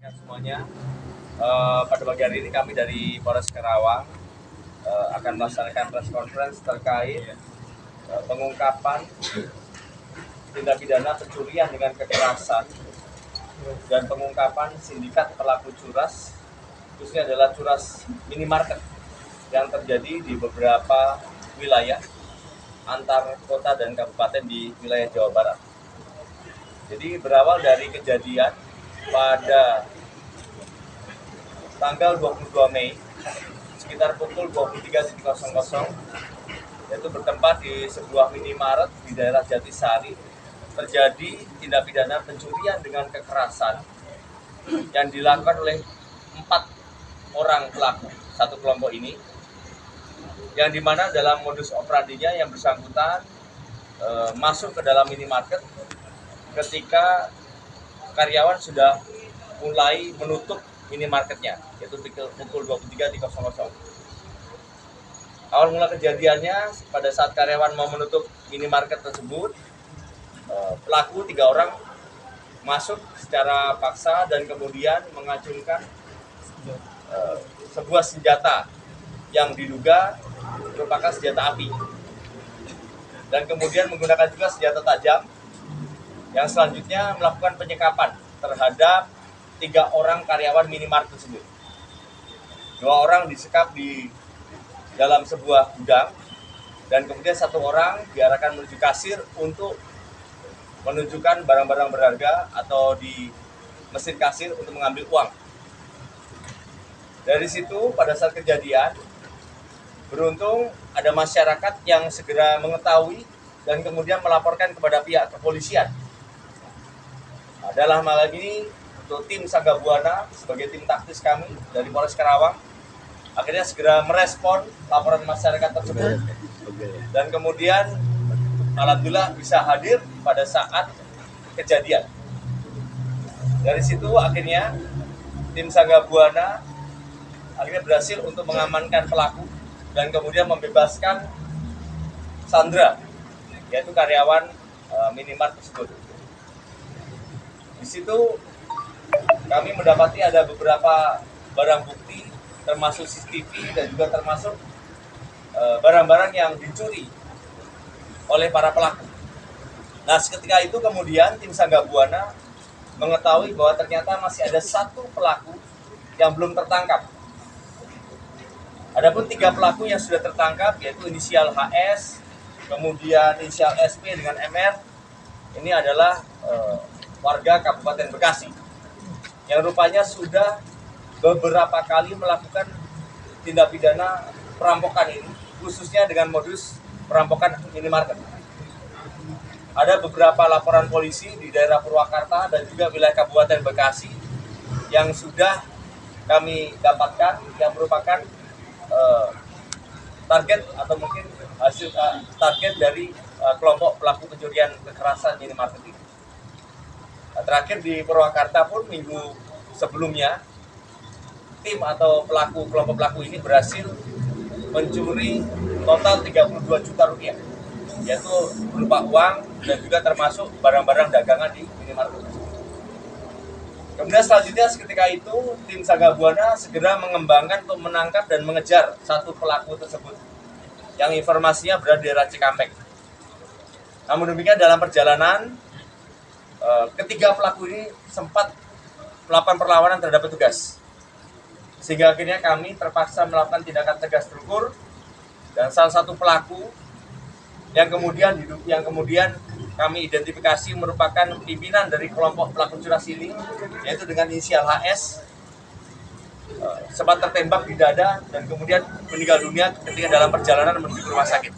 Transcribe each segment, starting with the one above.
Semuanya, pada pagi hari ini kami dari Polres Karawang akan melaksanakan press conference terkait pengungkapan tindak pidana pencurian dengan kekerasan dan pengungkapan sindikat pelaku curas, khususnya adalah curas minimarket yang terjadi di beberapa wilayah antar kota dan kabupaten di wilayah Jawa Barat. Jadi berawal dari kejadian pada tanggal 22 Mei sekitar pukul 23.00, yaitu bertempat di sebuah minimarket di daerah Jatisari, terjadi tindak pidana pencurian dengan kekerasan yang dilakukan oleh 4 orang pelaku satu kelompok ini, yang dimana dalam modus operandinya yang bersangkutan masuk ke dalam minimarket ketika karyawan sudah mulai menutup minimarketnya, yaitu pukul 23.00. Awal mula kejadiannya pada saat karyawan mau menutup minimarket tersebut, pelaku 3 orang masuk secara paksa dan kemudian mengacungkan sebuah senjata yang diduga merupakan senjata api, dan kemudian menggunakan juga senjata tajam yang selanjutnya melakukan penyekapan terhadap 3 orang karyawan minimarket tersebut. 2 orang disekap di dalam sebuah gudang, dan kemudian 1 orang diarahkan menuju kasir untuk menunjukkan barang-barang berharga atau di mesin kasir untuk mengambil uang. Dari situ pada saat kejadian, beruntung ada masyarakat yang segera mengetahui dan kemudian melaporkan kepada pihak kepolisian. Dalam hal ini untuk tim Sangga Buana sebagai tim taktis kami dari Polres Karawang akhirnya segera merespon laporan masyarakat tersebut, dan kemudian alhamdulillah bisa hadir pada saat kejadian. Dari situ akhirnya tim Sangga Buana akhirnya berhasil untuk mengamankan pelaku dan kemudian membebaskan Sandra, yaitu karyawan minimarket tersebut. Di situ kami mendapati ada beberapa barang bukti termasuk CCTV dan juga termasuk barang-barang yang dicuri oleh para pelaku. Nah, seketika itu kemudian tim Sangga Buana mengetahui bahwa ternyata masih ada 1 pelaku yang belum tertangkap. Adapun 3 pelaku yang sudah tertangkap, yaitu inisial HS, kemudian inisial SP dengan MR, ini adalah warga Kabupaten Bekasi yang rupanya sudah beberapa kali melakukan tindak pidana perampokan ini, khususnya dengan modus perampokan minimarket. Ada beberapa laporan polisi di daerah Purwakarta dan juga wilayah Kabupaten Bekasi yang sudah kami dapatkan, yang merupakan target atau mungkin hasil target dari kelompok pelaku pencurian kekerasan minimarket ini. Terakhir di Purwakarta pun minggu sebelumnya, tim atau kelompok pelaku ini berhasil mencuri total 32 juta rupiah, yaitu berupa uang dan juga termasuk barang-barang dagangan di minimarket. Kemudian selanjutnya seketika itu tim Sangga Buana segera mengembangkan untuk menangkap dan mengejar 1 pelaku tersebut yang informasinya berada di daerah Cikampek. Namun demikian dalam perjalanan ketiga pelaku ini sempat melakukan perlawanan terhadap petugas, sehingga akhirnya kami terpaksa melakukan tindakan tegas terukur, dan salah satu pelaku yang kemudian kami identifikasi merupakan pimpinan dari kelompok pelaku curas ini, yaitu dengan inisial HS, sempat tertembak di dada dan kemudian meninggal dunia ketika dalam perjalanan menuju rumah sakit.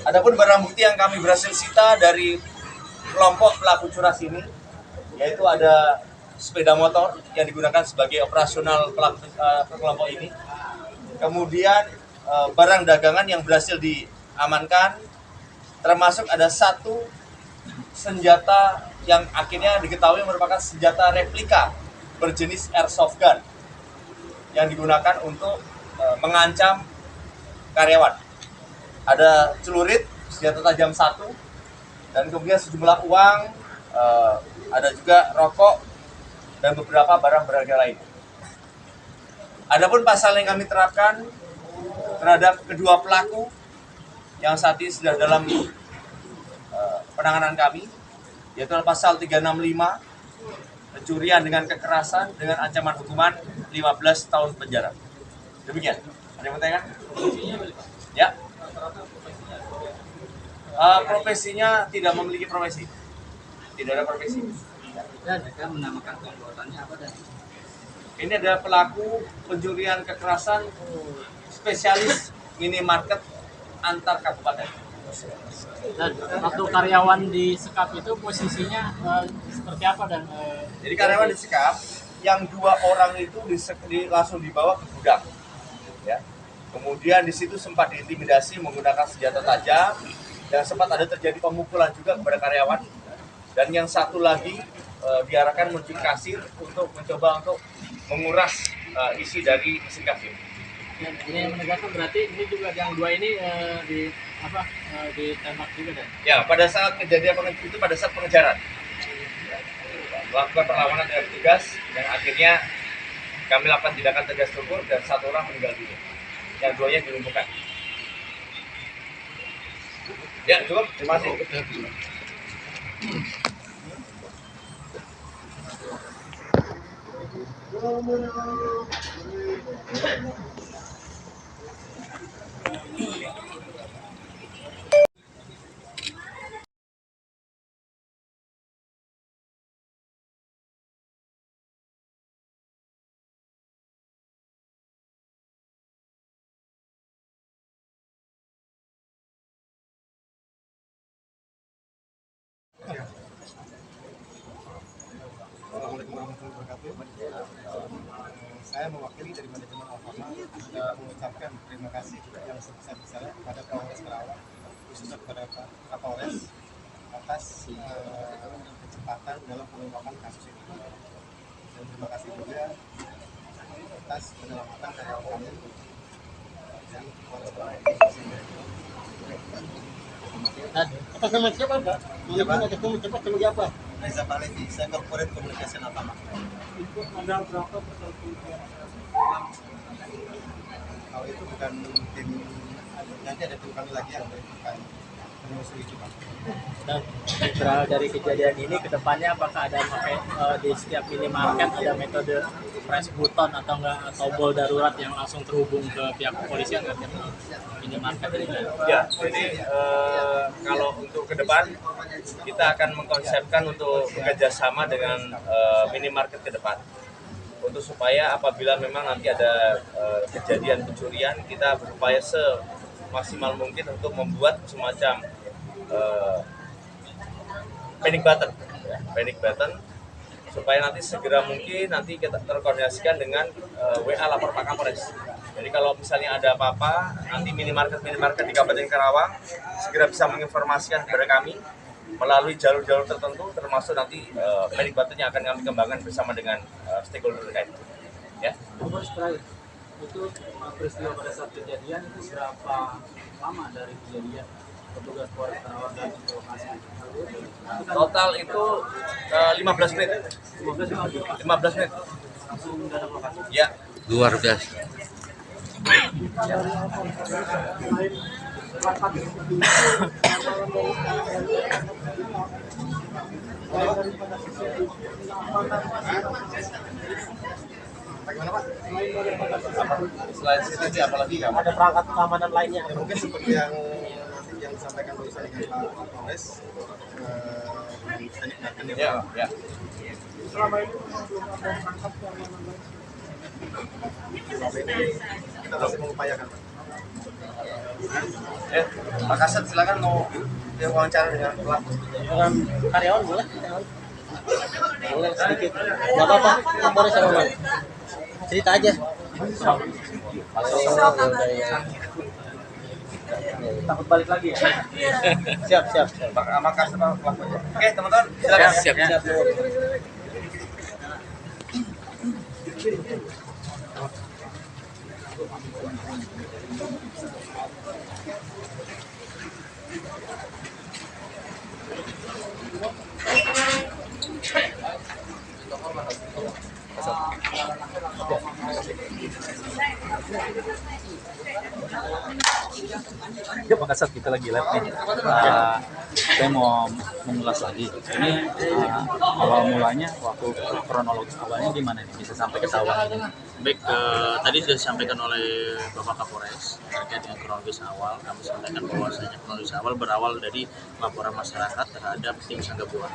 Adapun barang bukti yang kami berhasil sita dari kelompok pelaku curas ini, yaitu ada sepeda motor yang digunakan sebagai operasional kelompok ini, kemudian barang dagangan yang berhasil diamankan, termasuk ada 1 senjata yang akhirnya diketahui merupakan senjata replika berjenis airsoft gun yang digunakan untuk mengancam karyawan. Ada celurit, senjata tajam 1, dan kemudian sejumlah uang, ada juga rokok dan beberapa barang berharga lain. Adapun pasal yang kami terapkan terhadap kedua pelaku yang saat ini sudah dalam penanganan kami, yaitu pasal 365 pencurian dengan kekerasan dengan ancaman hukuman 15 tahun penjara. Demikian. Ada yang bertanya? Ya. Profesinya tidak memiliki profesi. Tidak ada profesi. Dan mereka menamakan komplotannya apa dan? Ini adalah pelaku pencurian kekerasan spesialis minimarket antar kabupaten. Dan waktu karyawan disekap itu posisinya seperti apa dan? Jadi karyawan disekap, yang 2 orang itu langsung dibawa ke gudang. Ya. Kemudian di situ sempat diintimidasi menggunakan senjata tajam dan sempat ada terjadi pemukulan juga kepada karyawan. Dan yang satu lagi diarahkan menuju kasir untuk mencoba untuk menguras isi dari mesin kasir. Dan ini yang menegaskan berarti ini juga yang 2 ini ditembak juga dan? Ya, pada saat kejadian itu pada saat pengejaran. Melakukan perlawanan dengan petugas dan akhirnya kami lakukan tindakan tegas terukur dan 1 orang meninggal dunia. Yang 2-nya dilumpuhkan. Ya, cukup. Terima kasih. Assalamualaikum warahmatullahi wabarakatuh. Saya mewakili dari manajemen Alfamart mengucapkan terima kasih yang sebesar-besarnya kepada Polres Karawang, khususnya kepada Pak Kapolres atas kecepatan dalam pengungkapan kasus ini. Dan terima kasih juga atas penyelamatan karyawan kami yang Atas nama siapa Pak? Iya, Pak. Atas nama siapa sebagai apa? Reza Palevi, saya Corporate Communication Alfamart. Itu modal berapa per Kalau itu bukan tim, nanti ada tim kami lagi yang akan menelusuri itu, Pak. Dan dari kejadian ini ke depannya apakah ada di setiap minimarket ada metode press button atau enggak tombol darurat yang langsung terhubung ke pihak kepolisian ke minimarket ini? Ya, jadi kalau untuk ke depan kita akan mengkonsepkan untuk bekerjasama dengan minimarket ke depan untuk supaya apabila memang nanti ada kejadian pencurian kita berupaya semaksimal mungkin untuk membuat semacam panic button supaya nanti segera mungkin nanti kita terkoordinasikan dengan WA lapor Pak Kapolres. Jadi kalau misalnya ada apa-apa, nanti minimarket di Kabupaten Karawang segera bisa menginformasikan kepada kami melalui jalur-jalur tertentu, termasuk nanti panic button yang akan kami kembangkan bersama dengan stakeholder terkait. Ya. Terus terakhir, itu peristiwa pada saat kejadian itu berapa lama dari kejadian petugas Polres Karawang dan lokasi? Total itu 15 menit. 15 menit. Langsung datang lokasi. Ya. Luar biasa. Bagaimana, Pak? Selain CCTV apalagi kamu? Ada perangkat keamanan lainnya. Ya, mungkin seperti yang disampaikan barusan dengan Pak Kapolres, Ya, ya. Selama ini belum ada perangkat keamanan lain. Selama ini kita masih mengupayakan, Pak. Pak Kasat silakan mau diwawancara dengan pelaku. Dengan karyawan boleh? Boleh sedikit. Gak apa-apa, Kapolres sama Bang. Cerita aja. Takut balik lagi ya? Siap. Pak Kasat sama pelaku aja. Oke, teman-teman, silakan. Siap. Ya Pak Kasat, kita lagi live nih. Saya mau mengulas lagi. Ini awal mulanya, waktu kronologis awalnya gimana nih bisa sampai ketahuan ini? Baik, tadi sudah disampaikan oleh Bapak Kapolres terkait dengan kronologis awal. Kami sampaikan bahwasanya kronologis awal berawal dari laporan masyarakat terhadap tim Sanggabungan.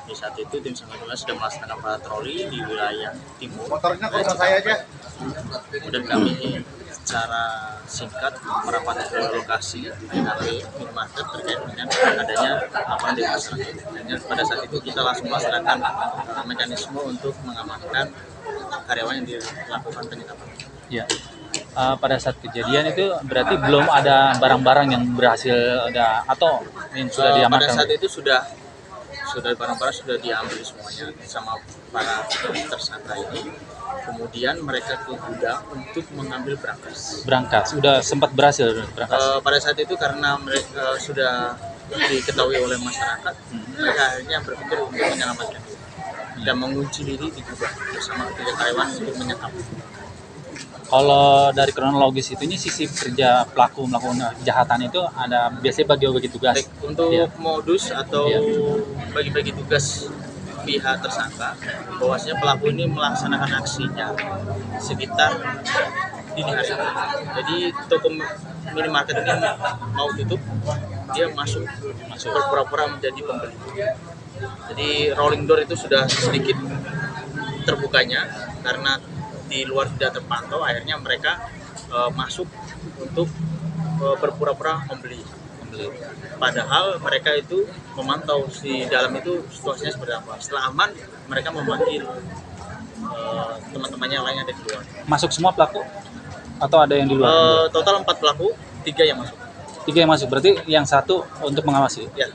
Di saat itu tim Sanggabungan sedang melaksanakan patroli di wilayah timur. Motornya kok saya aja. Kemudian kami secara singkat merapat ke lokasi TKP minimarket terkait dengan adanya laporan dari masyarakat. Dan pada saat itu kita langsung melaksanakan mekanisme untuk mengamankan karyawan yang dilakukan penyekapan. Ya. Pada saat kejadian itu berarti belum ada barang-barang yang berhasil ada atau yang sudah diamankan? Pada saat itu sudah barang-barang sudah diambil semuanya sama para tersangka ini. Kemudian mereka ke gudang untuk mengambil berangkas. Berangkas, sudah sempat berhasil berangkas? Pada saat itu karena mereka sudah diketahui oleh masyarakat, mereka akhirnya berpikir untuk menyelamatkan diri dan mengunci diri di gudang bersama ketiga karyawan untuk menyekap. Kalau dari kronologis itu, ini sisi kerja pelaku melakukan kejahatan itu ada biasanya bagi tugas. Baik, untuk Ya. modus atau bagi-bagi tugas pihak tersangka, bahwasanya pelaku ini melaksanakan aksinya sekitar dini hari. Jadi toko minimarket ini mau tutup, dia masuk berpura-pura menjadi pembeli. Jadi rolling door itu sudah sedikit terbukanya karena di luar tidak terpantau, akhirnya mereka masuk untuk berpura-pura membeli. Padahal mereka itu memantau di dalam itu situasinya seperti apa. Setelah aman, mereka memanggil teman-temannya yang lain yang ada di luar. Masuk semua pelaku atau ada yang di luar? Total 4 pelaku, 3 yang masuk. 3 yang masuk, berarti yang 1 untuk mengawasi. Ya,